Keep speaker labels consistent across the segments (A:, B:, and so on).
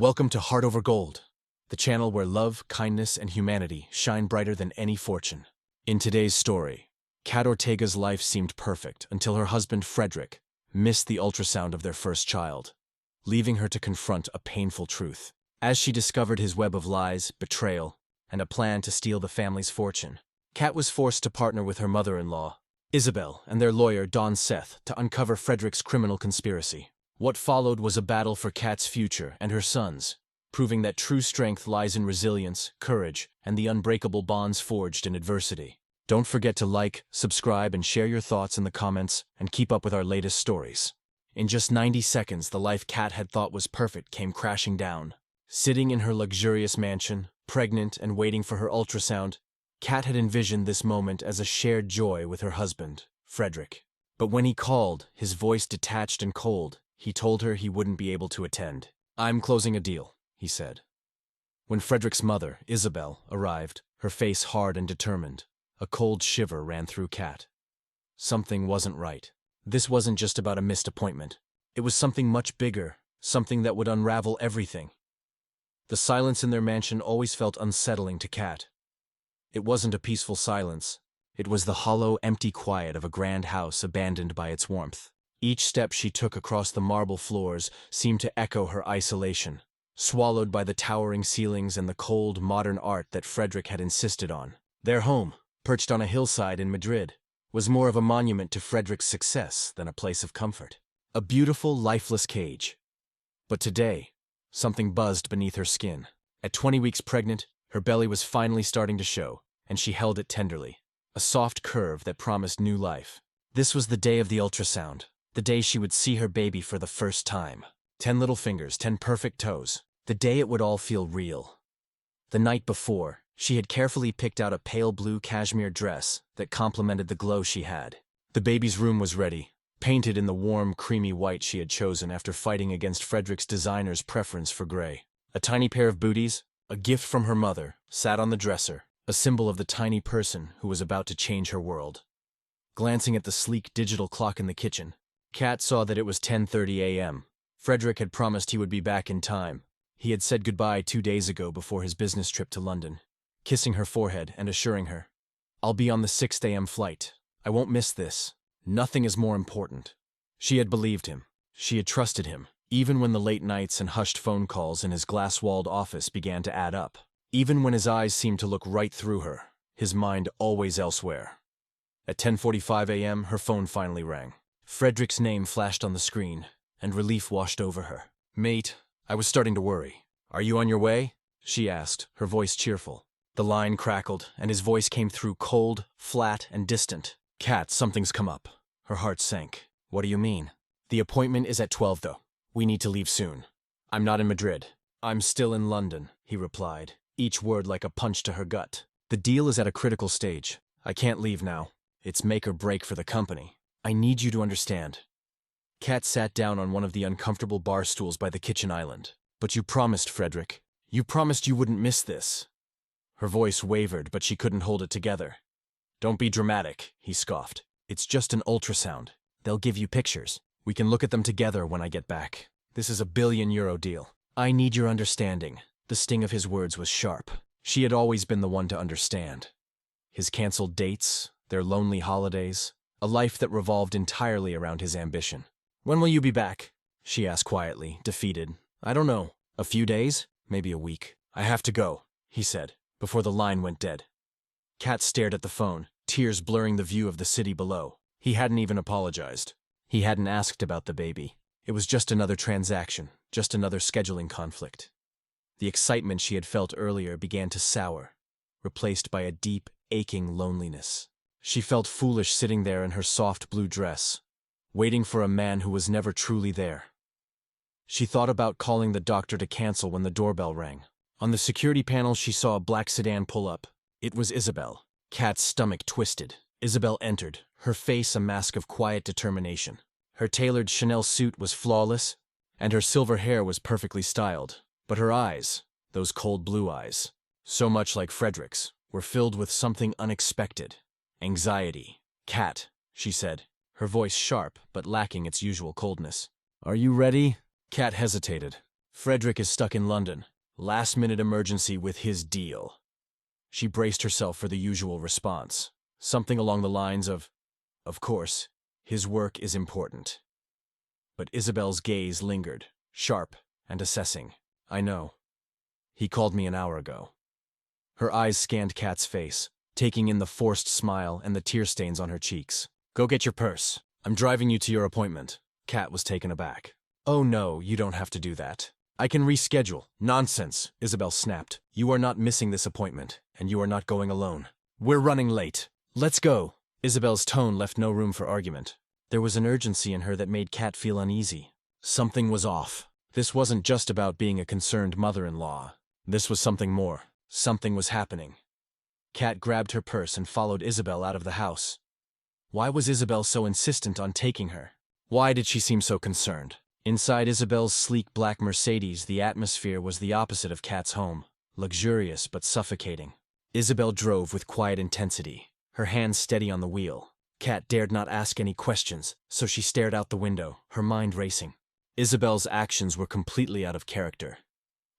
A: Welcome to Heart Over Gold, the channel where love, kindness, and humanity shine brighter than any fortune. In today's story, Kat Ortega's life seemed perfect until her husband Frederick missed the ultrasound of their first child, leaving her to confront a painful truth. As she discovered his web of lies, betrayal, and a plan to steal the family's fortune, Kat was forced to partner with her mother-in-law, Isabel, and their lawyer, Don Seth, to uncover Frederick's criminal conspiracy. What followed was a battle for Kat's future and her son's, proving that true strength lies in resilience, courage, and the unbreakable bonds forged in adversity. Don't forget to like, subscribe, and share your thoughts in the comments, and keep up with our latest stories. In just 90 seconds, the life Kat had thought was perfect came crashing down. Sitting in her luxurious mansion, pregnant and waiting for her ultrasound, Kat had envisioned this moment as a shared joy with her husband, Frederick. But when he called, his voice detached and cold, he told her he wouldn't be able to attend. "I'm closing a deal," he said. When Frederick's mother, Isabel, arrived, her face hard and determined, a cold shiver ran through Kat. Something wasn't right. This wasn't just about a missed appointment. It was something much bigger, something that would unravel everything. The silence in their mansion always felt unsettling to Kat. It wasn't a peaceful silence. It was the hollow, empty quiet of a grand house abandoned by its warmth. Each step she took across the marble floors seemed to echo her isolation, swallowed by the towering ceilings and the cold, modern art that Frederick had insisted on. Their home, perched on a hillside in Madrid, was more of a monument to Frederick's success than a place of comfort. A beautiful, lifeless cage. But today, something buzzed beneath her skin. At 20 weeks pregnant, her belly was finally starting to show, and she held it tenderly. A soft curve that promised new life. This was the day of the ultrasound. The day she would see her baby for the first time. 10 little fingers, 10 perfect toes. The day it would all feel real. The night before, she had carefully picked out a pale blue cashmere dress that complemented the glow she had. The baby's room was ready, painted in the warm, creamy white she had chosen after fighting against Frederick's designer's preference for gray. A tiny pair of booties, a gift from her mother, sat on the dresser, a symbol of the tiny person who was about to change her world. Glancing at the sleek digital clock in the kitchen, Kat saw that it was 10:30 a.m. Frederick had promised he would be back in time. He had said goodbye 2 days ago before his business trip to London, kissing her forehead and assuring her, "I'll be on the 6 a.m. flight. I won't miss this. Nothing is more important." She had believed him. She had trusted him, even when the late nights and hushed phone calls in his glass-walled office began to add up. Even when his eyes seemed to look right through her, his mind always elsewhere. At 10:45 a.m., her phone finally rang. Frederick's name flashed on the screen, and relief washed over her. "Mate, I was starting to worry. Are you on your way?" she asked, her voice cheerful. The line crackled, and his voice came through cold, flat, and distant. "Kat, something's come up." Her heart sank. "What do you mean?" "The appointment is at 12, though. We need to leave soon." "I'm not in Madrid. I'm still in London," he replied, each word like a punch to her gut. "The deal is at a critical stage. I can't leave now. It's make or break for the company. I need you to understand." Kat sat down on one of the uncomfortable bar stools by the kitchen island. "But you promised, Frederick. You promised you wouldn't miss this." Her voice wavered, but she couldn't hold it together. "Don't be dramatic," he scoffed. "It's just an ultrasound. They'll give you pictures. We can look at them together when I get back. This is a €1 billion deal. I need your understanding." The sting of his words was sharp. She had always been the one to understand. His canceled dates, their lonely holidays, a life that revolved entirely around his ambition. "When will you be back?" she asked quietly, defeated. "I don't know. A few days? Maybe a week." "I have to go," he said, before the line went dead. Kat stared at the phone, tears blurring the view of the city below. He hadn't even apologized. He hadn't asked about the baby. It was just another transaction, just another scheduling conflict. The excitement she had felt earlier began to sour, replaced by a deep, aching loneliness. She felt foolish sitting there in her soft blue dress, waiting for a man who was never truly there. She thought about calling the doctor to cancel when the doorbell rang. On the security panel, she saw a black sedan pull up. It was Isabel. Kat's stomach twisted. Isabel entered, her face a mask of quiet determination. Her tailored Chanel suit was flawless, and her silver hair was perfectly styled. But her eyes, those cold blue eyes, so much like Frederick's, were filled with something unexpected. Anxiety. "Kat," she said, her voice sharp but lacking its usual coldness. "Are you ready?" Kat hesitated. Frederick is stuck in London. Last-minute emergency with his deal. She braced herself for the usual response. Something along the lines of course, his work is important. But Isabel's gaze lingered, sharp and assessing. I know. He called me an hour ago. Her eyes scanned Kat's face, taking in the forced smile and the tear stains on her cheeks. Go get your purse. I'm driving you to your appointment. Kat was taken aback. Oh no, you don't have to do that. I can reschedule. Nonsense, Isabel snapped. You are not missing this appointment, and you are not going alone. We're running late. Let's go. Isabel's tone left no room for argument. There was an urgency in her that made Kat feel uneasy. Something was off. This wasn't just about being a concerned mother-in-law. This was something more. Something was happening. Kat grabbed her purse and followed Isabel out of the house. Why was Isabel so insistent on taking her? Why did she seem so concerned? Inside Isabel's sleek black Mercedes, the atmosphere was the opposite of Kat's home, luxurious but suffocating. Isabel drove with quiet intensity, her hands steady on the wheel. Kat dared not ask any questions, so she stared out the window, her mind racing. Isabel's actions were completely out of character.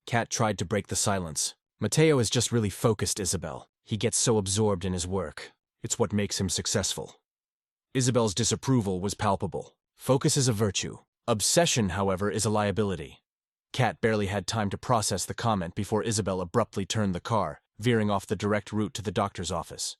A: Kat tried to break the silence. Mateo is just really focused, Isabel. He gets so absorbed in his work. It's what makes him successful. Isabel's disapproval was palpable. Focus is a virtue. Obsession, however, is a liability. Kat barely had time to process the comment before Isabel abruptly turned the car, veering off the direct route to the doctor's office.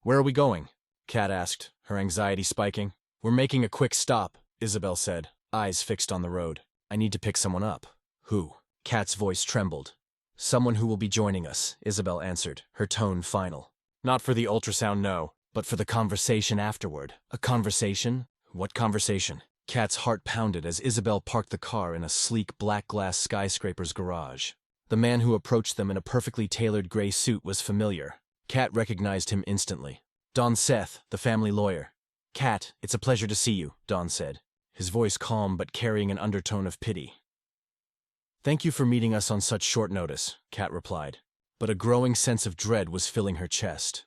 A: Where are we going? Kat asked, her anxiety spiking. We're making a quick stop, Isabel said, eyes fixed on the road. I need to pick someone up. Who? Kat's voice trembled. Someone who will be joining us, Isabel answered, her tone final. Not for the ultrasound, no, but for the conversation afterward. A conversation? What conversation? Kat's heart pounded as Isabel parked the car in a sleek black glass skyscraper's garage. The man who approached them in a perfectly tailored gray suit was familiar. Kat recognized him instantly. Don Seth, the family lawyer. Kat, it's a pleasure to see you, Don said, his voice calm but carrying an undertone of pity. Thank you for meeting us on such short notice, Kat replied, but a growing sense of dread was filling her chest.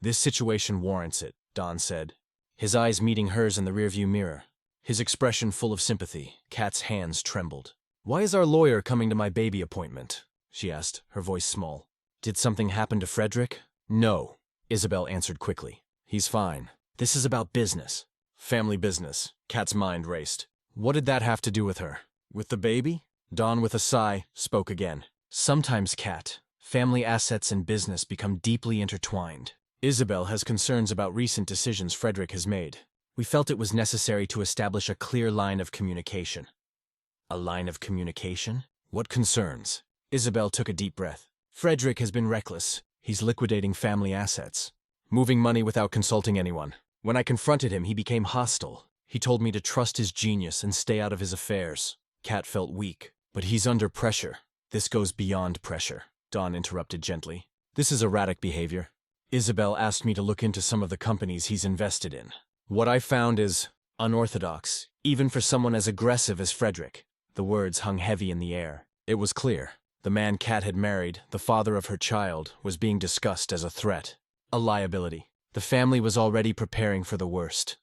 A: This situation warrants it, Don said, his eyes meeting hers in the rearview mirror. His expression full of sympathy. Kat's hands trembled. Why is our lawyer coming to my baby appointment? She asked, her voice small. Did something happen to Frederick? No, Isabel answered quickly. He's fine. This is about business. Family business. Kat's mind raced. What did that have to do with her? With the baby? Don, with a sigh, spoke again. Sometimes, Kat, family assets and business become deeply intertwined. Isabel has concerns about recent decisions Frederick has made. We felt it was necessary to establish a clear line of communication. A line of communication? What concerns? Isabel took a deep breath. Frederick has been reckless. He's liquidating family assets. Moving money without consulting anyone. When I confronted him, he became hostile. He told me to trust his genius and stay out of his affairs. Kat felt weak. But he's under pressure. This goes beyond pressure, Don interrupted gently. This is erratic behavior. Isabel asked me to look into some of the companies he's invested in. What I found is unorthodox, even for someone as aggressive as Frederick. The words hung heavy in the air. It was clear. The man Kat had married, the father of her child, was being discussed as a threat, a liability. The family was already preparing for the worst.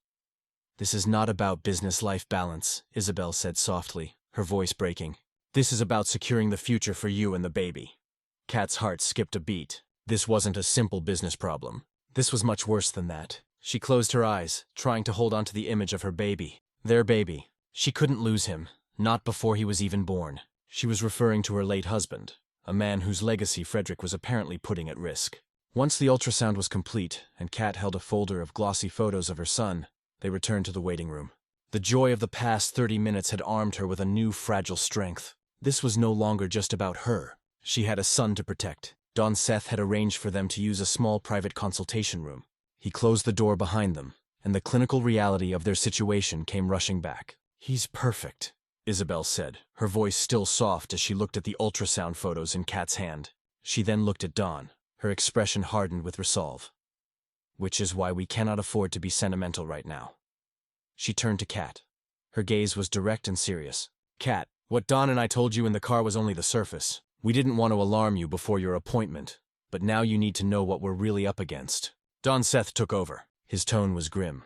A: This is not about business-life balance, Isabel said softly, her voice breaking. This is about securing the future for you and the baby. Kat's heart skipped a beat. This wasn't a simple business problem. This was much worse than that. She closed her eyes, trying to hold on to the image of her baby. Their baby. She couldn't lose him, not before he was even born. She was referring to her late husband, a man whose legacy Frederick was apparently putting at risk. Once the ultrasound was complete, and Kat held a folder of glossy photos of her son, they returned to the waiting room. The joy of the past 30 minutes had armed her with a new fragile strength. This was no longer just about her. She had a son to protect. Don Seth had arranged for them to use a small private consultation room. He closed the door behind them, and the clinical reality of their situation came rushing back. He's perfect, Isabel said, her voice still soft as she looked at the ultrasound photos in Kat's hand. She then looked at Don, her expression hardened with resolve. Which is why we cannot afford to be sentimental right now. She turned to Kat. Her gaze was direct and serious. Kat, what Don and I told you in the car was only the surface. We didn't want to alarm you before your appointment, but now you need to know what we're really up against. Don Seth took over. His tone was grim.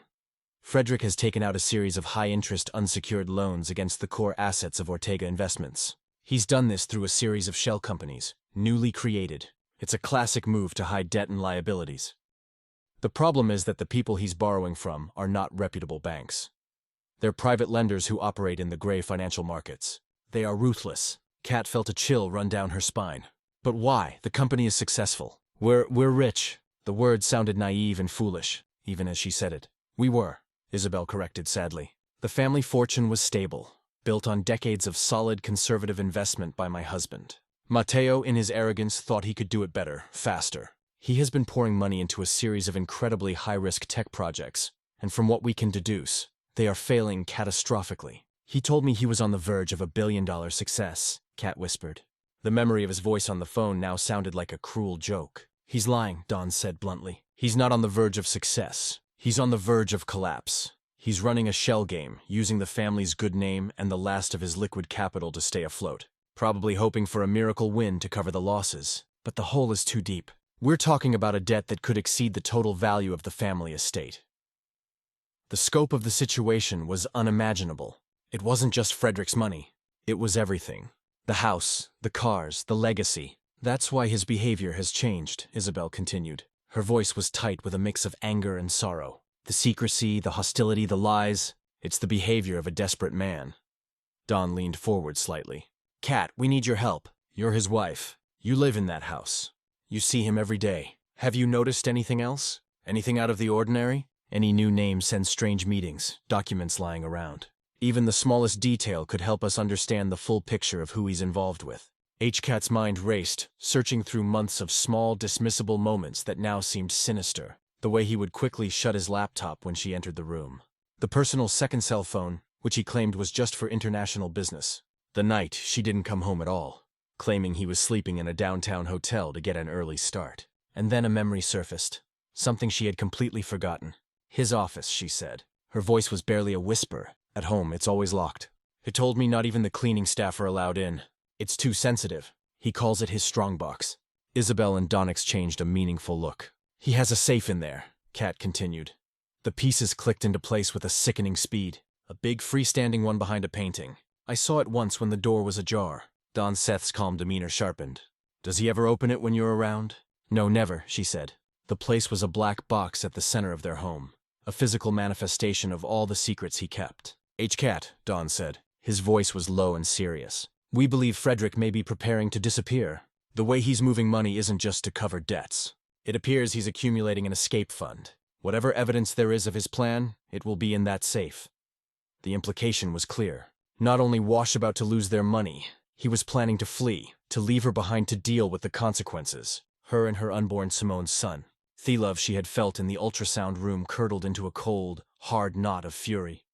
A: Frederick has taken out a series of high-interest unsecured loans against the core assets of Ortega Investments. He's done this through a series of shell companies, newly created. It's a classic move to hide debt and liabilities. The problem is that the people he's borrowing from are not reputable banks. They're private lenders who operate in the gray financial markets. They are ruthless. Kat felt a chill run down her spine. But why? The company is successful. We're rich. The words sounded naive and foolish, even as she said it. We were, Isabel corrected sadly. The family fortune was stable, built on decades of solid conservative investment by my husband. Matteo, in his arrogance, thought he could do it better, faster. He has been pouring money into a series of incredibly high-risk tech projects, and from what we can deduce, they are failing catastrophically. He told me he was on the verge of $1 billion success, Kat whispered. The memory of his voice on the phone now sounded like a cruel joke. He's lying, Dawn said bluntly. He's not on the verge of success. He's on the verge of collapse. He's running a shell game, using the family's good name and the last of his liquid capital to stay afloat, probably hoping for a miracle win to cover the losses. But the hole is too deep. We're talking about a debt that could exceed the total value of the family estate. The scope of the situation was unimaginable. It wasn't just Frederick's money. It was everything. The house, the cars, the legacy. That's why his behavior has changed, Isabel continued. Her voice was tight with a mix of anger and sorrow. The secrecy, the hostility, the lies. It's the behavior of a desperate man. Dawn leaned forward slightly. Kat, we need your help. You're his wife. You live in that house. You see him every day. Have you noticed anything else? Anything out of the ordinary? Any new name sends strange meetings, documents lying around. Even the smallest detail could help us understand the full picture of who he's involved with. Kat's mind raced, searching through months of small, dismissible moments that now seemed sinister. The way he would quickly shut his laptop when she entered the room. The personal second cell phone, which he claimed was just for international business. The night she didn't come home at all, claiming he was sleeping in a downtown hotel to get an early start. And then a memory surfaced, something she had completely forgotten. His office, she said. Her voice was barely a whisper. At home, it's always locked. It told me not even the cleaning staff are allowed in. It's too sensitive. He calls it his strongbox. Isabel and Dawn exchanged a meaningful look. He has a safe in there, Kat continued. The pieces clicked into place with a sickening speed. A big freestanding one behind a painting. I saw it once when the door was ajar. Dawn Seth's calm demeanor sharpened. Does he ever open it when you're around? No, never, she said. The place was a black box at the center of their home. A physical manifestation of all the secrets he kept. Kat, Dawn said. His voice was low and serious. We believe Frederick may be preparing to disappear. The way he's moving money isn't just to cover debts. It appears he's accumulating an escape fund. Whatever evidence there is of his plan, it will be in that safe. The implication was clear. Not only Wash about to lose their money, he was planning to flee, to leave her behind to deal with the consequences. Her and her unborn Simone's son. The love she had felt in the ultrasound room curdled into a cold, hard knot of fury.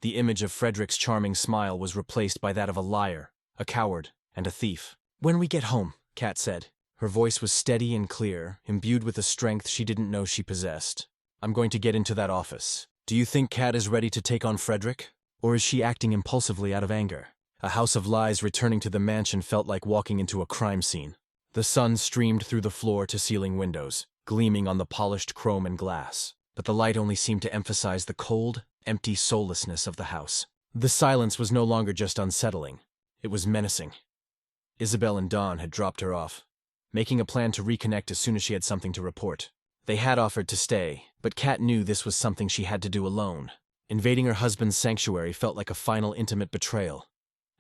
A: The image of Frederick's charming smile was replaced by that of a liar, a coward, and a thief. When we get home, Kat said. Her voice was steady and clear, imbued with a strength she didn't know she possessed. I'm going to get into that office. Do you think Kat is ready to take on Frederick? Or is she acting impulsively out of anger? A house of lies returning to the mansion felt like walking into a crime scene. The sun streamed through the floor-to-ceiling windows, gleaming on the polished chrome and glass. But the light only seemed to emphasize the cold, empty soullessness of the house. The silence was no longer just unsettling. It was menacing. Isabel and Dawn had dropped her off, making a plan to reconnect as soon as she had something to report. They had offered to stay, but Kat knew this was something she had to do alone. Invading her husband's sanctuary felt like a final intimate betrayal,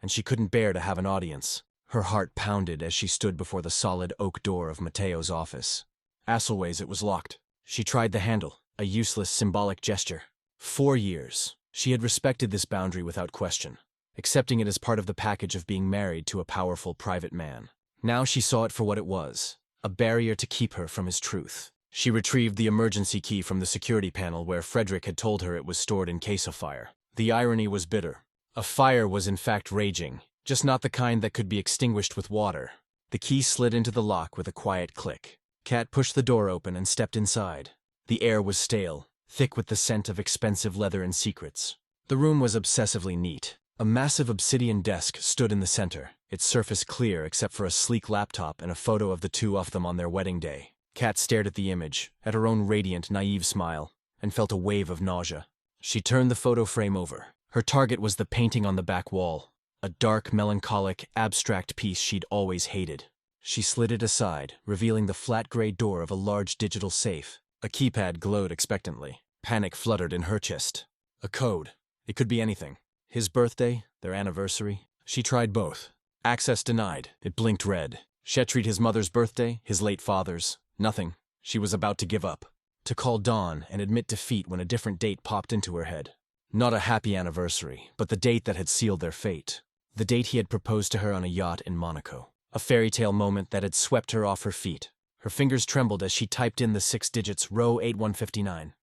A: and she couldn't bear to have an audience. Her heart pounded as she stood before the solid oak door of Matteo's office. Assleways, it was locked. She tried the handle, a useless symbolic gesture. 4 years. She had respected this boundary without question, accepting it as part of the package of being married to a powerful private man. Now she saw it for what it was, a barrier to keep her from his truth. She retrieved the emergency key from the security panel where Frederick had told her it was stored in case of fire. The irony was bitter. A fire was in fact raging, just not the kind that could be extinguished with water. The key slid into the lock with a quiet click. Kat pushed the door open and stepped inside. The air was stale, thick with the scent of expensive leather and secrets. The room was obsessively neat. A massive obsidian desk stood in the center, its surface clear except for a sleek laptop and a photo of the two of them on their wedding day. Kat stared at the image, at her own radiant, naive smile, and felt a wave of nausea. She turned the photo frame over. Her target was the painting on the back wall, a dark, melancholic, abstract piece she'd always hated. She slid it aside, revealing the flat gray door of a large digital safe. A keypad glowed expectantly. Panic fluttered in her chest. A code. It could be anything. His birthday, their anniversary. She tried both. Access denied. It blinked red. Shetreat his mother's birthday, his late father's. Nothing. She was about to give up. To call Dawn and admit defeat when a different date popped into her head. Not a happy anniversary, but the date that had sealed their fate. The date he had proposed to her on a yacht in Monaco. A fairy tale moment that had swept her off her feet. Her fingers trembled as she typed in the 6 digits, row 8159.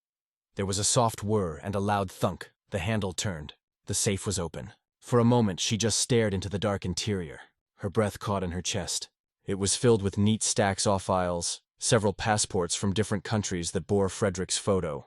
A: There was a soft whir and a loud thunk. The handle turned. The safe was open. For a moment, she just stared into the dark interior. Her breath caught in her chest. It was filled with neat stacks off aisles, several passports from different countries that bore Frederick's photo,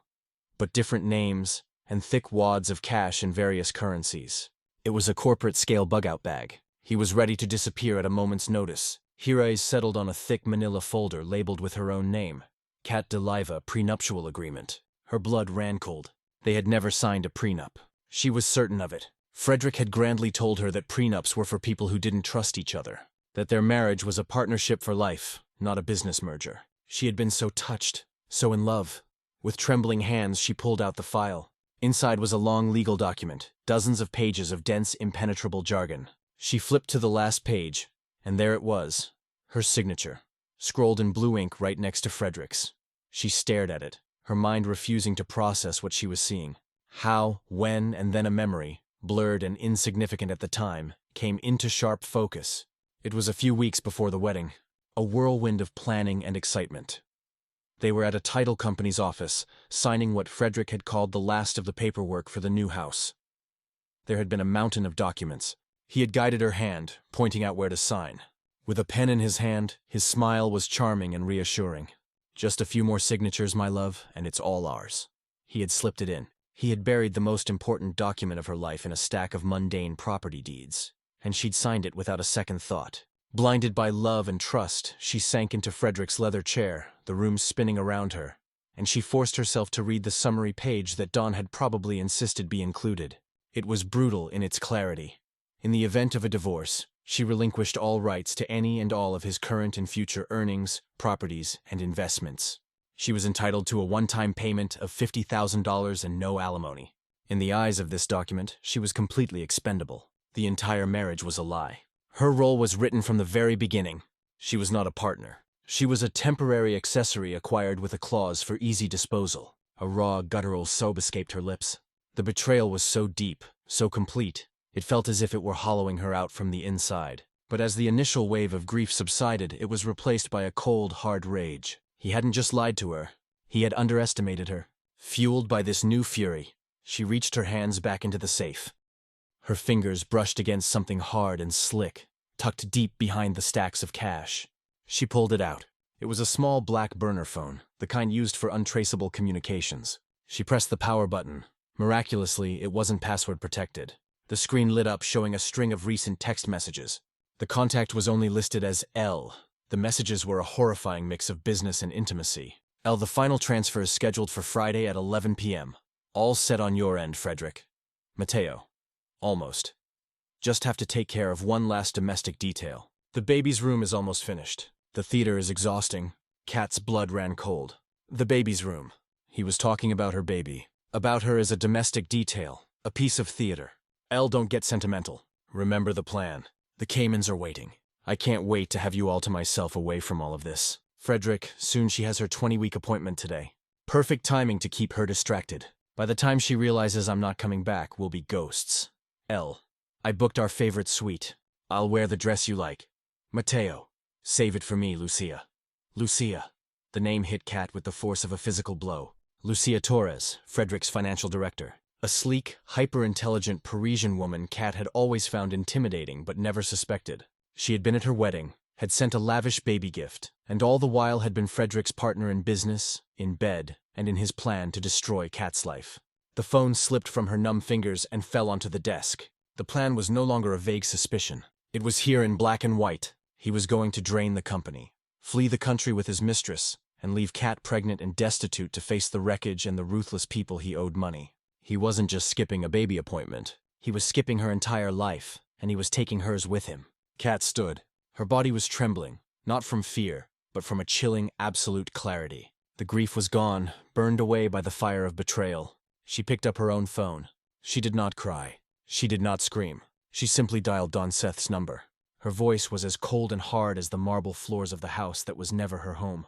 A: but different names and thick wads of cash in various currencies. It was a corporate-scale bug-out bag. He was ready to disappear at a moment's notice. Hira's settled on a thick manila folder labeled with her own name. Kat DeLiva prenuptial agreement. Her blood ran cold. They had never signed a prenup. She was certain of it. Frederick had grandly told her that prenups were for people who didn't trust each other, that their marriage was a partnership for life, not a business merger. She had been so touched, so in love. With trembling hands, she pulled out the file. Inside was a long legal document, dozens of pages of dense, impenetrable jargon. She flipped to the last page, and there it was, her signature, scrolled in blue ink right next to Frederick's. She stared at it, her mind refusing to process what she was seeing. How, when, and then a memory, blurred and insignificant at the time, came into sharp focus. It was a few weeks before the wedding, a whirlwind of planning and excitement. They were at a title company's office, signing what Frederick had called the last of the paperwork for the new house. There had been a mountain of documents. He had guided her hand, pointing out where to sign. With a pen in his hand, his smile was charming and reassuring. Just a few more signatures, my love, and it's all ours. He had slipped it in. He had buried the most important document of her life in a stack of mundane property deeds, and she'd signed it without a second thought. Blinded by love and trust, she sank into Frederick's leather chair, the room spinning around her, and she forced herself to read the summary page that Dawn had probably insisted be included. It was brutal in its clarity. In the event of a divorce, she relinquished all rights to any and all of his current and future earnings, properties, and investments. She was entitled to a one-time payment of $50,000 and no alimony. In the eyes of this document, she was completely expendable. The entire marriage was a lie. Her role was written from the very beginning. She was not a partner. She was a temporary accessory acquired with a clause for easy disposal. A raw, guttural sob escaped her lips. The betrayal was so deep, so complete, it felt as if it were hollowing her out from the inside. But as the initial wave of grief subsided, it was replaced by a cold, hard rage. He hadn't just lied to her. He had underestimated her. Fueled by this new fury, she reached her hands back into the safe. Her fingers brushed against something hard and slick, tucked deep behind the stacks of cash. She pulled it out. It was a small black burner phone, the kind used for untraceable communications. She pressed the power button. Miraculously, it wasn't password protected. The screen lit up, showing a string of recent text messages. The contact was only listed as L. The messages were a horrifying mix of business and intimacy. L, the final transfer is scheduled for Friday at 11 p.m. All set on your end, Frederick. Mateo. Almost. Just have to take care of one last domestic detail. The baby's room is almost finished. The theater is exhausting. Kat's blood ran cold. The baby's room. He was talking about her baby. About her as a domestic detail. A piece of theater. Elle, don't get sentimental. Remember the plan. The Caymans are waiting. I can't wait to have you all to myself away from all of this. Frederick, soon she has her 20-week appointment today. Perfect timing to keep her distracted. By the time she realizes I'm not coming back, we'll be ghosts. Elle, I booked our favorite suite. I'll wear the dress you like. Mateo, save it for me, Lucia. Lucia. The name hit Kat with the force of a physical blow. Lucia Torres, Frederick's financial director. A sleek, hyper-intelligent Parisian woman Kat had always found intimidating but never suspected. She had been at her wedding, had sent a lavish baby gift, and all the while had been Frederick's partner in business, in bed, and in his plan to destroy Kat's life. The phone slipped from her numb fingers and fell onto the desk. The plan was no longer a vague suspicion. It was here in black and white. He was going to drain the company, flee the country with his mistress, and leave Kat pregnant and destitute to face the wreckage and the ruthless people he owed money. He wasn't just skipping a baby appointment. He was skipping her entire life, and he was taking hers with him. Kat stood. Her body was trembling, not from fear, but from a chilling, absolute clarity. The grief was gone, burned away by the fire of betrayal. She picked up her own phone. She did not cry. She did not scream. She simply dialed Don Seth's number. Her voice was as cold and hard as the marble floors of the house that was never her home.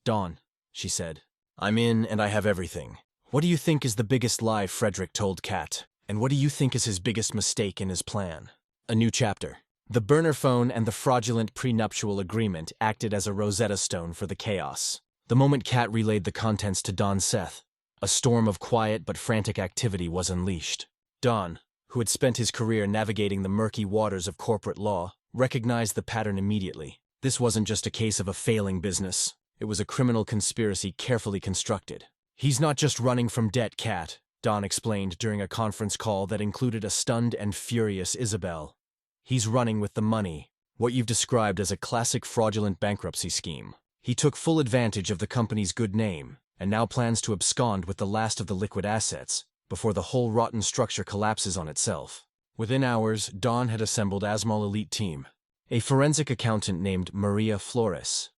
A: "Don," she said, "I'm in and I have everything. What do you think is the biggest lie Frederick told Kat? And what do you think is his biggest mistake in his plan?" A new chapter. The burner phone and the fraudulent prenuptial agreement acted as a Rosetta Stone for the chaos. The moment Kat relayed the contents to Don Seth, a storm of quiet but frantic activity was unleashed. Don, who had spent his career navigating the murky waters of corporate law, recognized the pattern immediately. This wasn't just a case of a failing business. It was a criminal conspiracy carefully constructed. "He's not just running from debt, Kat," Don explained during a conference call that included a stunned and furious Isabel. "He's running with the money, what you've described as a classic fraudulent bankruptcy scheme. He took full advantage of the company's good name, and now plans to abscond with the last of the liquid assets, before the whole rotten structure collapses on itself." Within hours, Don had assembled Asmal elite team. A forensic accountant named Maria Flores,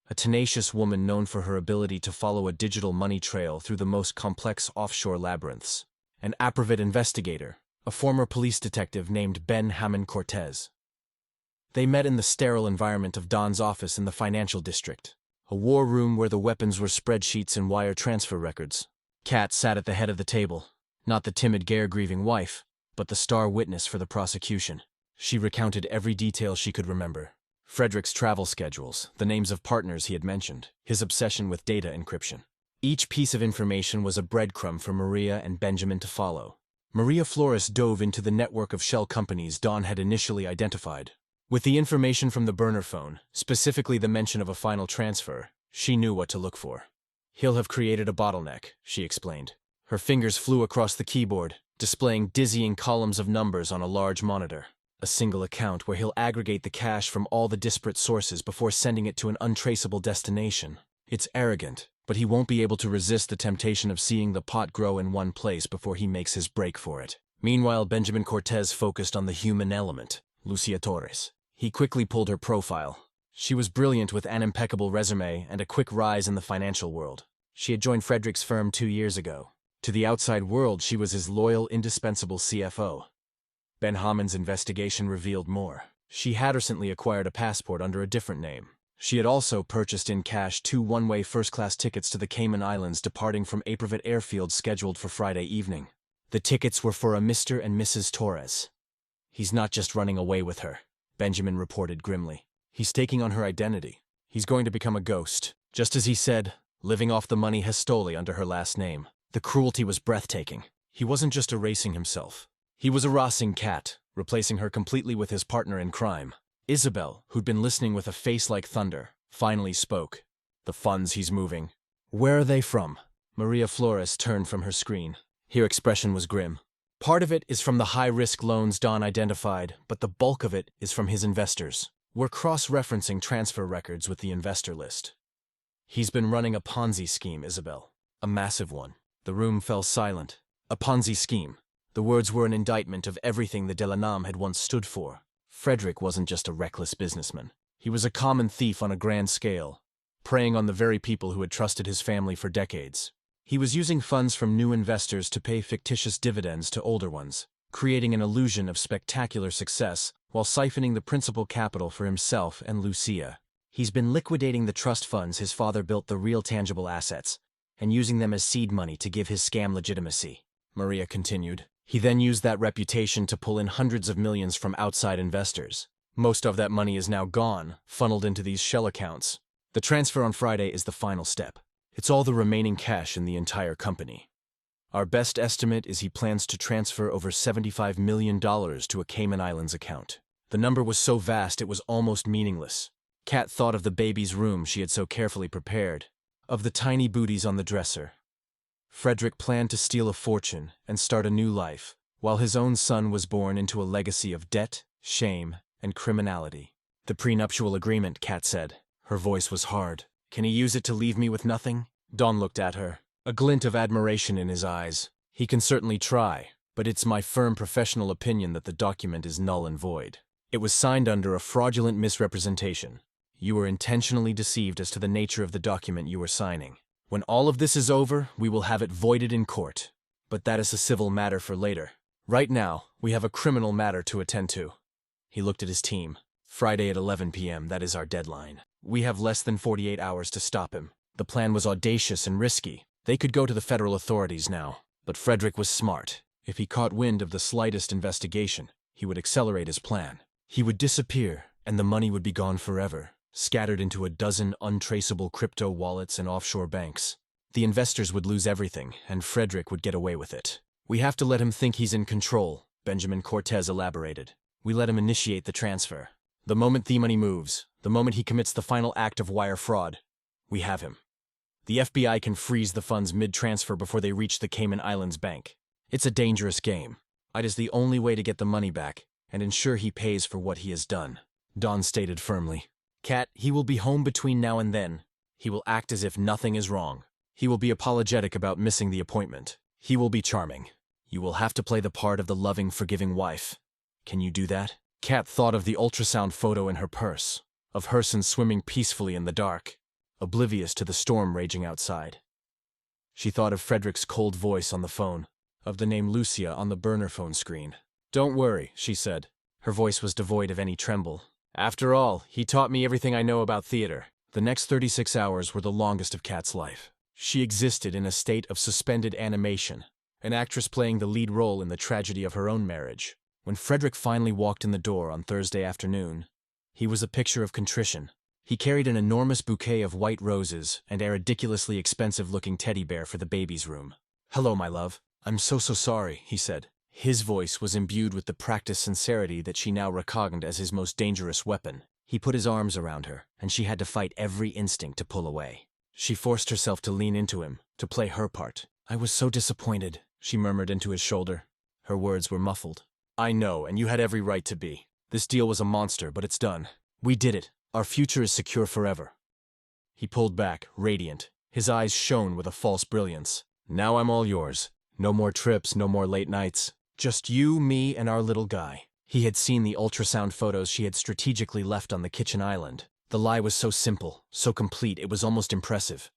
A: a tenacious woman known for her ability to follow a digital money trail through the most complex offshore labyrinths. An appropriate investigator, a former police detective named Ben Hammond Cortez. They met in the sterile environment of Don's office in the financial district, a war room where the weapons were spreadsheets and wire transfer records. Kat sat at the head of the table, not the timid care-grieving wife, but the star witness for the prosecution. She recounted every detail she could remember. Frederick's travel schedules, the names of partners he had mentioned, his obsession with data encryption. Each piece of information was a breadcrumb for Maria and Benjamin to follow. Maria Flores dove into the network of shell companies Don had initially identified. With the information from the burner phone, specifically the mention of a final transfer, she knew what to look for. "He'll have created a bottleneck," she explained. Her fingers flew across the keyboard, displaying dizzying columns of numbers on a large monitor. A single account where he'll aggregate the cash from all the disparate sources before sending it to an untraceable destination. It's arrogant, but he won't be able to resist the temptation of seeing the pot grow in one place before he makes his break for it. Meanwhile, Benjamin Cortez focused on the human element, Lucia Torres. He quickly pulled her profile. She was brilliant with an impeccable resume and a quick rise in the financial world. She had joined Frederick's firm 2 years ago. To the outside world, she was his loyal, indispensable CFO. Ben Hammond's investigation revealed more. She had recently acquired a passport under a different name. She had also purchased in cash 2 one-way first-class tickets to the Cayman Islands departing from Apervit Airfield scheduled for Friday evening. The tickets were for a Mr. and Mrs. Torres. "He's not just running away with her," Benjamin reported grimly. "He's taking on her identity. He's going to become a ghost. Just as he said, living off the money Hestoli under her last name." The cruelty was breathtaking. He wasn't just erasing himself. He was erasing Kat, replacing her completely with his partner in crime. Isabel, who'd been listening with a face like thunder, finally spoke. "The funds he's moving. Where are they from?" Maria Flores turned from her screen. Her expression was grim. "Part of it is from the high-risk loans Don identified, but the bulk of it is from his investors. We're cross-referencing transfer records with the investor list." "He's been running a Ponzi scheme, Isabel. A massive one." The room fell silent. A Ponzi scheme. The words were an indictment of everything the Delanam had once stood for. Frederick wasn't just a reckless businessman. He was a common thief on a grand scale, preying on the very people who had trusted his family for decades. He was using funds from new investors to pay fictitious dividends to older ones, creating an illusion of spectacular success while siphoning the principal capital for himself and Lucia. He's been liquidating the trust funds his father built the real tangible assets, and using them as seed money to give his scam legitimacy, Maria continued. He then used that reputation to pull in hundreds of millions from outside investors. Most of that money is now gone, funneled into these shell accounts. The transfer on Friday is the final step. It's all the remaining cash in the entire company. Our best estimate is he plans to transfer over $75 million to a Cayman Islands account. The number was so vast it was almost meaningless. Kat thought of the baby's room she had so carefully prepared, of the tiny booties on the dresser. Frederick planned to steal a fortune and start a new life, while his own son was born into a legacy of debt, shame, and criminality. "The prenuptial agreement," Kat said. Her voice was hard. "Can he use it to leave me with nothing?" Don looked at her, a glint of admiration in his eyes. "He can certainly try, but it's my firm professional opinion that the document is null and void. It was signed under a fraudulent misrepresentation. You were intentionally deceived as to the nature of the document you were signing. When all of this is over, we will have it voided in court. But that is a civil matter for later. Right now, we have a criminal matter to attend to. He looked at his team. Friday at 11 p.m., that is our deadline. We have less than 48 hours to stop him. The plan was audacious and risky. They could go to the federal authorities now. But Frederick was smart. If he caught wind of the slightest investigation, he would accelerate his plan. He would disappear, and the money would be gone forever, scattered into a dozen untraceable crypto wallets and offshore banks. The investors would lose everything, and Frederick would get away with it. We have to let him think he's in control, Benjamin Cortez elaborated. We let him initiate the transfer. The moment the money moves, the moment he commits the final act of wire fraud, we have him. The FBI can freeze the funds mid-transfer before they reach the Cayman Islands bank. It's a dangerous game. It is the only way to get the money back and ensure he pays for what he has done, Don stated firmly. Kat, he will be home between now and then. He will act as if nothing is wrong. He will be apologetic about missing the appointment. He will be charming. You will have to play the part of the loving, forgiving wife. Can you do that? Kat thought of the ultrasound photo in her purse, of Herson swimming peacefully in the dark, oblivious to the storm raging outside. She thought of Frederick's cold voice on the phone, of the name Lucia on the burner phone screen. Don't worry, she said. Her voice was devoid of any tremble. After all, he taught me everything I know about theater. The next 36 hours were the longest of Kat's life. She existed in a state of suspended animation, an actress playing the lead role in the tragedy of her own marriage. When Frederick finally walked in the door on Thursday afternoon, he was a picture of contrition. He carried an enormous bouquet of white roses and a ridiculously expensive-looking teddy bear for the baby's room. Hello, my love. I'm so sorry, he said. His voice was imbued with the practiced sincerity that she now recognized as his most dangerous weapon. He put his arms around her, and she had to fight every instinct to pull away. She forced herself to lean into him, to play her part. I was so disappointed, she murmured into his shoulder. Her words were muffled. I know, and you had every right to be. This deal was a monster, but it's done. We did it. Our future is secure forever. He pulled back, radiant. His eyes shone with a false brilliance. Now I'm all yours. No more trips, no more late nights. Just you, me, and our little guy. He had seen the ultrasound photos she had strategically left on the kitchen island. The lie was so simple, so complete, it was almost impressive.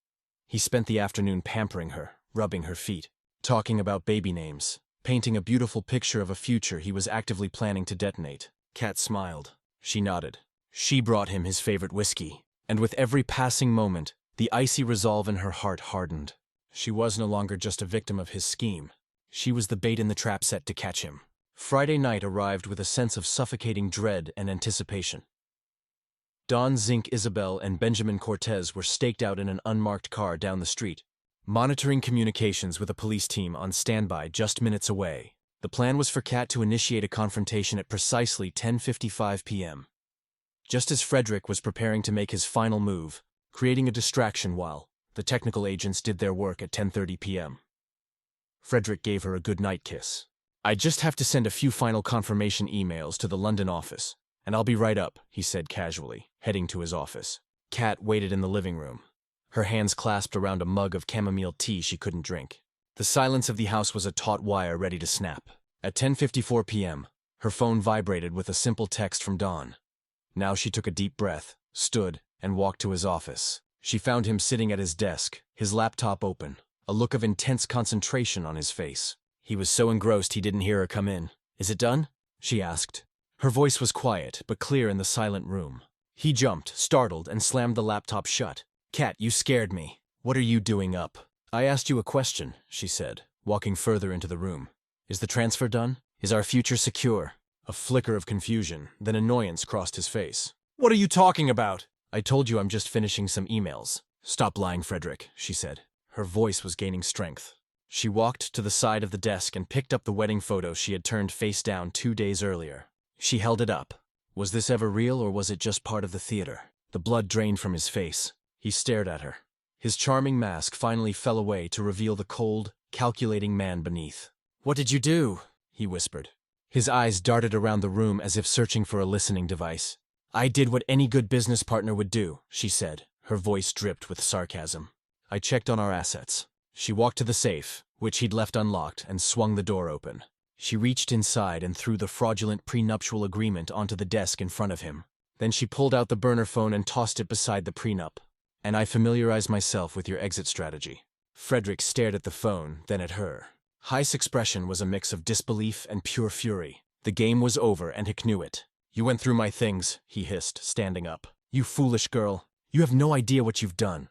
A: He spent the afternoon pampering her, rubbing her feet, talking about baby names, painting a beautiful picture of a future he was actively planning to detonate. Kat smiled. She nodded. She brought him his favorite whiskey, and with every passing moment, the icy resolve in her heart hardened. She was no longer just a victim of his scheme. She was the bait in the trap set to catch him. Friday night arrived with a sense of suffocating dread and anticipation. Don, Zink, Isabel, and Benjamin Cortez were staked out in an unmarked car down the street, monitoring communications with a police team on standby just minutes away. The plan was for Kat to initiate a confrontation at precisely 10:55 p.m. Just as Frederick was preparing to make his final move, creating a distraction while the technical agents did their work at 10:30 p.m. Frederick gave her a goodnight kiss. I just have to send a few final confirmation emails to the London office, and I'll be right up, he said casually, heading to his office. Kat waited in the living room, her hands clasped around a mug of chamomile tea she couldn't drink. The silence of the house was a taut wire ready to snap. At 10:54 p.m., her phone vibrated with a simple text from Don. Now she took a deep breath, stood, and walked to his office. She found him sitting at his desk, his laptop open, a look of intense concentration on his face. He was so engrossed he didn't hear her come in. Is it done? She asked. Her voice was quiet, but clear in the silent room. He jumped, startled, and slammed the laptop shut. Kat, you scared me. What are you doing up? I asked you a question, she said, walking further into the room. Is the transfer done? Is our future secure? A flicker of confusion, then annoyance crossed his face. What are you talking about? I told you I'm just finishing some emails. Stop lying, Frederick, she said. Her voice was gaining strength. She walked to the side of the desk and picked up the wedding photo she had turned face down 2 days earlier. She held it up. Was this ever real, or was it just part of the theater? The blood drained from his face. He stared at her. His charming mask finally fell away to reveal the cold, calculating man beneath. What did you do? He whispered. His eyes darted around the room as if searching for a listening device. I did what any good business partner would do, she said. Her voice dripped with sarcasm. I checked on our assets. She walked to the safe, which he'd left unlocked, and swung the door open. She reached inside and threw the fraudulent prenuptial agreement onto the desk in front of him. Then she pulled out the burner phone and tossed it beside the prenup. "And I familiarized myself with your exit strategy." Frederick stared at the phone, then at her. Heist's expression was a mix of disbelief and pure fury. The game was over, and Hick knew it. "You went through my things," he hissed, standing up. "You foolish girl. You have no idea what you've done."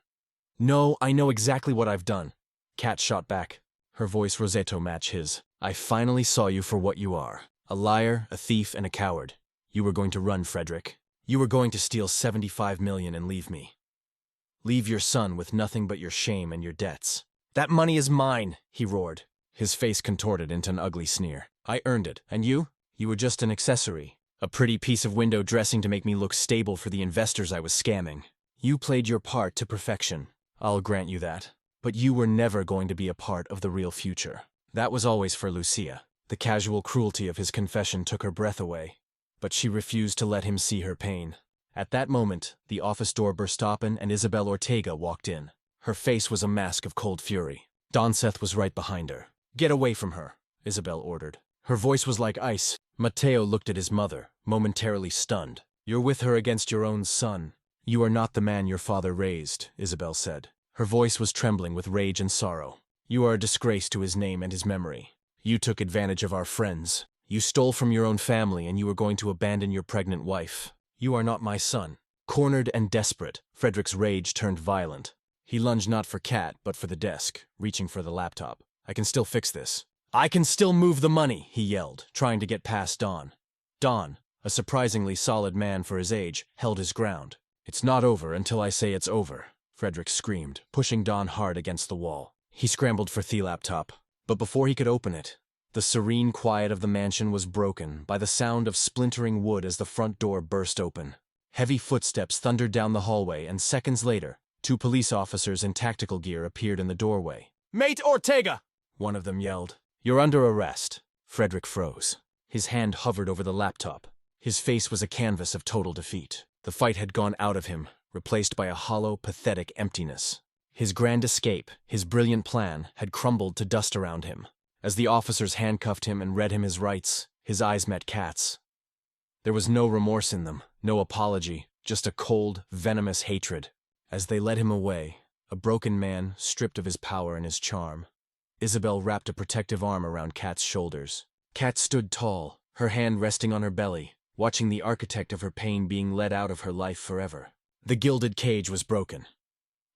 A: "No, I know exactly what I've done." Kat shot back. Her voice Rosetto matched his. "I finally saw you for what you are. A liar, a thief, and a coward. You were going to run, Frederick. You were going to steal 75 million and leave me. Leave your son with nothing but your shame and your debts." "That money is mine," he roared. His face contorted into an ugly sneer. "I earned it, and you? You were just an accessory. A pretty piece of window dressing to make me look stable for the investors I was scamming. You played your part to perfection. I'll grant you that. But you were never going to be a part of the real future." That was always for Lucia. The casual cruelty of his confession took her breath away. But she refused to let him see her pain. At that moment, the office door burst open and Isabel Ortega walked in. Her face was a mask of cold fury. Don Seth was right behind her. "Get away from her," Isabel ordered. Her voice was like ice. Mateo looked at his mother, momentarily stunned. "You're with her against your own son." "You are not the man your father raised," Isabel said. Her voice was trembling with rage and sorrow. "You are a disgrace to his name and his memory. You took advantage of our friends. You stole from your own family and you were going to abandon your pregnant wife. You are not my son." Cornered and desperate, Frederick's rage turned violent. He lunged not for Kat, but for the desk, reaching for the laptop. "I can still fix this." "I can still move the money," he yelled, trying to get past Don. Don, a surprisingly solid man for his age, held his ground. "It's not over until I say it's over," Frederick screamed, pushing Don hard against the wall. He scrambled for the laptop, but before he could open it, the serene quiet of the mansion was broken by the sound of splintering wood as the front door burst open. Heavy footsteps thundered down the hallway, and seconds later, 2 police officers in tactical gear appeared in the doorway. "Maid Ortega!" one of them yelled. "You're under arrest." Frederick froze. His hand hovered over the laptop. His face was a canvas of total defeat. The fight had gone out of him, replaced by a hollow, pathetic emptiness. His grand escape, his brilliant plan, had crumbled to dust around him. As the officers handcuffed him and read him his rights, his eyes met Kat's. There was no remorse in them, no apology, just a cold, venomous hatred. As they led him away, a broken man, stripped of his power and his charm, Isabel wrapped a protective arm around Kat's shoulders. Kat stood tall, her hand resting on her belly, watching the architect of her pain being led out of her life forever. The gilded cage was broken.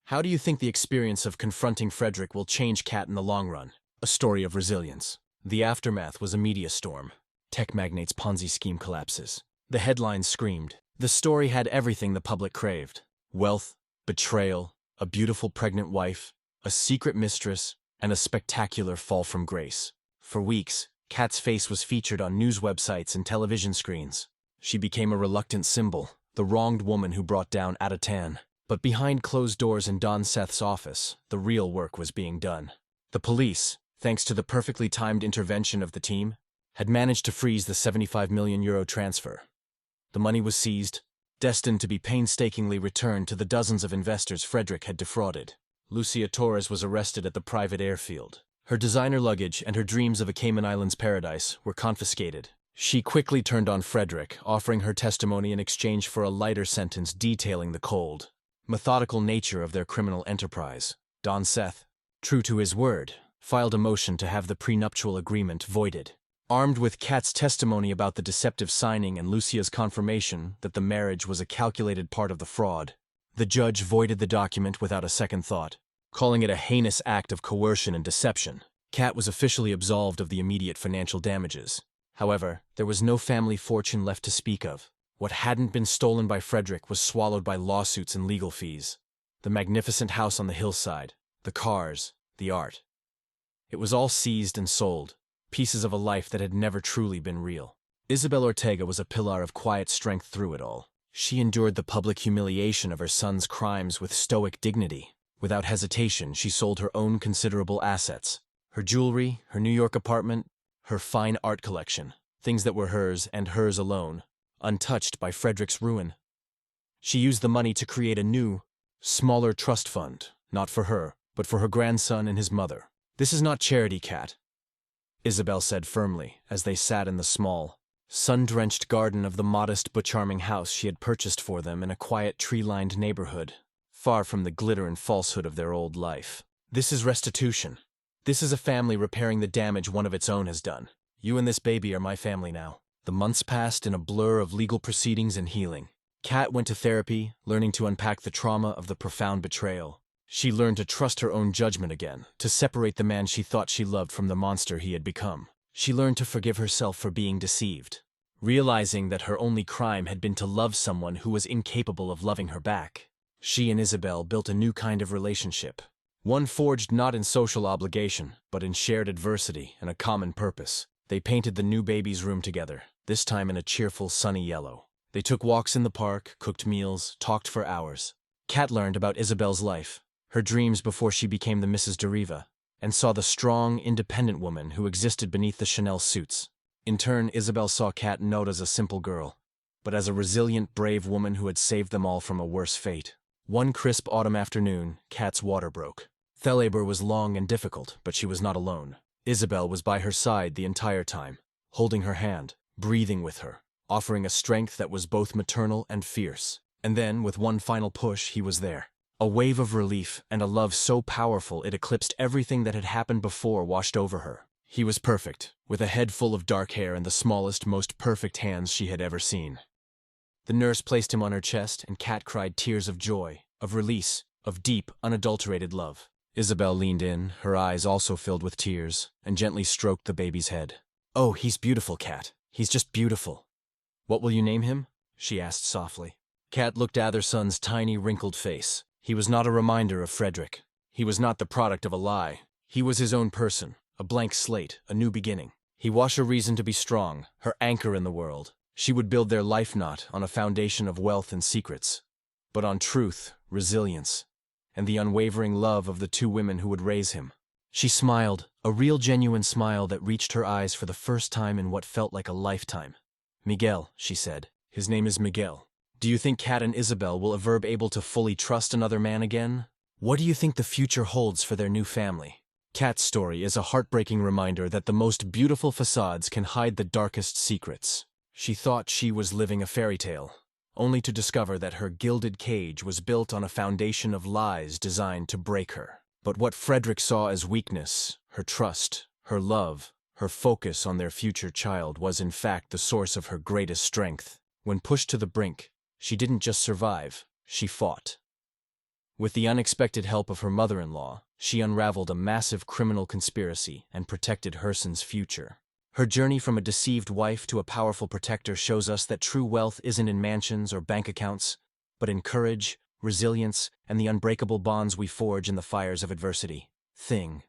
A: How do you think the experience of confronting Frederick will change Kat in the long run? A story of resilience. The aftermath was a media storm. Tech magnate's Ponzi scheme collapses. The headlines screamed. The story had everything the public craved. Wealth, betrayal, a beautiful pregnant wife, a secret mistress, and a spectacular fall from grace. For weeks, Kat's face was featured on news websites and television screens. She became a reluctant symbol, the wronged woman who brought down Atatan. But behind closed doors in Don Seth's office, the real work was being done. The police, thanks to the perfectly timed intervention of the team, had managed to freeze the €75 million transfer. The money was seized, destined to be painstakingly returned to the dozens of investors Frederick had defrauded. Lucia Torres was arrested at the private airfield. Her designer luggage and her dreams of a Cayman Islands paradise were confiscated. She quickly turned on Frederick, offering her testimony in exchange for a lighter sentence detailing the cold, methodical nature of their criminal enterprise. Don Seth, true to his word, filed a motion to have the prenuptial agreement voided. Armed with Kat's testimony about the deceptive signing and Lucia's confirmation that the marriage was a calculated part of the fraud, the judge voided the document without a second thought, calling it a heinous act of coercion and deception. Kat was officially absolved of the immediate financial damages. However, there was no family fortune left to speak of. What hadn't been stolen by Frederick was swallowed by lawsuits and legal fees. The magnificent house on the hillside, the cars, the art. It was all seized and sold, pieces of a life that had never truly been real. Isabel Ortega was a pillar of quiet strength through it all. She endured the public humiliation of her son's crimes with stoic dignity. Without hesitation, she sold her own considerable assets. Her jewelry, her New York apartment, her fine art collection, things that were hers and hers alone, untouched by Frederick's ruin. She used the money to create a new, smaller trust fund, not for her, but for her grandson and his mother. This is not charity, Kat. Isabel said firmly, as they sat in the small, sun-drenched garden of the modest but charming house she had purchased for them in a quiet tree-lined neighborhood, far from the glitter and falsehood of their old life. This is restitution. This is a family repairing the damage one of its own has done. You and this baby are my family now. The months passed in a blur of legal proceedings and healing. Kat went to therapy, learning to unpack the trauma of the profound betrayal. She learned to trust her own judgment again, to separate the man she thought she loved from the monster he had become. She learned to forgive herself for being deceived, realizing that her only crime had been to love someone who was incapable of loving her back. She and Isabel built a new kind of relationship, one forged not in social obligation, but in shared adversity and a common purpose. They painted the new baby's room together, this time in a cheerful, sunny yellow. They took walks in the park, cooked meals, talked for hours. Kat learned about Isabel's life, her dreams before she became the Mrs. Deriva, and saw the strong, independent woman who existed beneath the Chanel suits. In turn, Isabel saw Kat not as a simple girl, but as a resilient, brave woman who had saved them all from a worse fate. One crisp autumn afternoon, Kat's water broke. The labor was long and difficult, but she was not alone. Isabel was by her side the entire time, holding her hand, breathing with her, offering a strength that was both maternal and fierce. And then, with one final push, he was there. A wave of relief and a love so powerful it eclipsed everything that had happened before washed over her. He was perfect, with a head full of dark hair and the smallest, most perfect hands she had ever seen. The nurse placed him on her chest, and Kat cried tears of joy, of release, of deep, unadulterated love. Isabel leaned in, her eyes also filled with tears, and gently stroked the baby's head. "Oh, he's beautiful, Kat. He's just beautiful." "What will you name him?" she asked softly. Kat looked at her son's tiny, wrinkled face. He was not a reminder of Frederick. He was not the product of a lie. He was his own person, a blank slate, a new beginning. He was her reason to be strong, her anchor in the world. She would build their life not on a foundation of wealth and secrets, but on truth, resilience, and the unwavering love of the two women who would raise him. She smiled, a real genuine smile that reached her eyes for the first time in what felt like a lifetime. "Miguel," she said. "His name is Miguel. Do you think Kat and Isabel will ever be able to fully trust another man again? What do you think the future holds for their new family?" Kat's story is a heartbreaking reminder that the most beautiful facades can hide the darkest secrets. She thought she was living a fairy tale, only to discover that her gilded cage was built on a foundation of lies designed to break her. But what Frederick saw as weakness, her trust, her love, her focus on their future child was in fact the source of her greatest strength. When pushed to the brink, she didn't just survive, she fought. With the unexpected help of her mother-in-law, she unraveled a massive criminal conspiracy and protected Herson's future. Her journey from a deceived wife to a powerful protector shows us that true wealth isn't in mansions or bank accounts, but in courage, resilience, and the unbreakable bonds we forge in the fires of adversity. Thing.